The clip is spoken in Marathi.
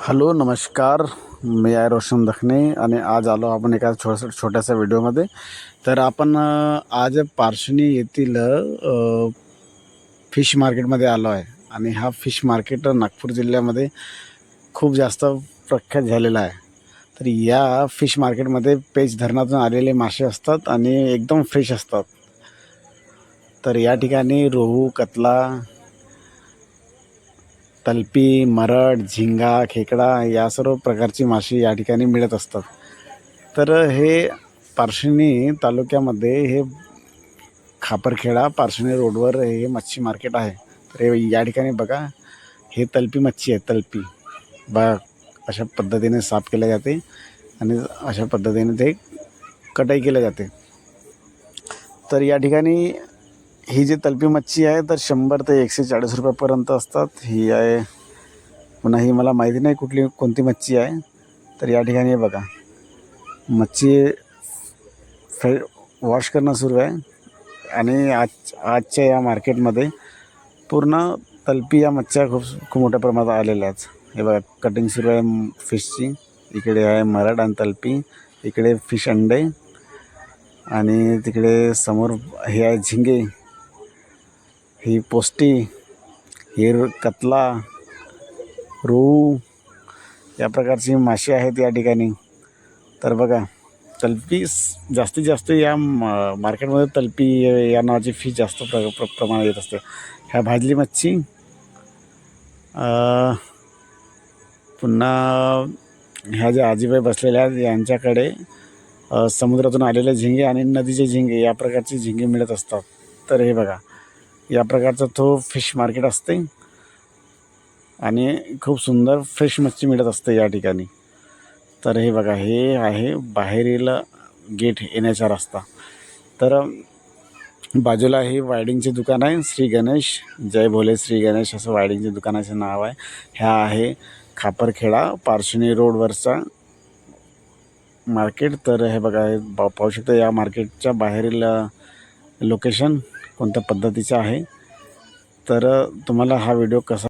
हॅलो नमस्कार. मी आहे रोशन दखने आणि आज आलो आपण एका छोट्याशा व्हिडिओमध्ये. तर आपण आज पारशिवनी येथील फिश मार्केटमध्ये आलो आहे आणि हा फिश मार्केट नागपूर जिल्ह्यामध्ये खूप जास्त प्रख्यात झालेला आहे. तर या फिश मार्केटमध्ये पेच धरणातून आलेले मासे असतात आणि एकदम फ्रेश असतात. तर या ठिकाणी रोहू, कतला, तलपी, मरड, झिंगा, खेकडा या सर्व प्रकारची माशी या ठिकाणी मिळत असतात. तर हे पारशिवनी तालुक्यामध्ये हे खापरखेडा पारशिवनी रोडवर हे मच्छी मार्केट आहे. तर हे या ठिकाणी बघा, हे तलपी मच्छी आहे. तलपी बघा अशा पद्धतीने साफ केल्या जाते आणि अशा पद्धतीने ते कटाई केल्या जाते. तर या ठिकाणी ही जी तलपी मच्छी आहे तर 100 ते 140 रुपयापर्यंत असतात. ही आहे. पुन्हा ही मला माहिती नाही कोणती मच्छी आहे. तर या ठिकाणी हे बघा, मच्छी वॉश करणं सुरू आहे आणि आजच्या या मार्केटमध्ये पूर्ण तलपी या मच्छ्या खूप मोठ्या प्रमाणात आलेल्या आहेत. हे बघा, कटिंग सुरू आहे फिशची. इकडे आहे मरड आणि तलपी, इकडे फिश अंडे आणि तिकडे समोर हे आहे झिंगे, ही पोस्टी, ही कतला, रोहू या प्रकारची मासे आहेत या ठिकाणी. तर बघा, तलपी जास्तीत जास्त या मार्केटमध्ये तलपी या नावाची फिश जास्त प्रमाणात येत असते. ह्या भाजली मच्छी, पुन्हा ह्या ज्या आजीबाई बसलेल्या आहेत यांच्याकडे समुद्रातून आलेले झिंगे आणि नदीचे झिंगे या प्रकारचे झिंगे मिळत असतात. तर हे बघा, या प्रकारचा तो फिश मार्केट असते आणि खूप सुंदर फ्रेश मच्छी मिळत असते या ठिकाणी. तर हे बघा, हे आहे बाहेरील गेट येण्याचा रस्ता. तर बाजूला हे वायडिंगचे दुकान आहे, श्री गणेश, जय भोले श्री गणेश असं वायडिंगचे दुकानाचं नाव आहे. ह्या आहे खापरखेडा पारशिवनी रोडवरचा मार्केट. तर हे बघा, हे पाहू शकता या मार्केटच्या बाहेरील लोकेशन कोणत्या पद्धतीचं आहे. तर तुम्हाला हा व्हिडिओ कसा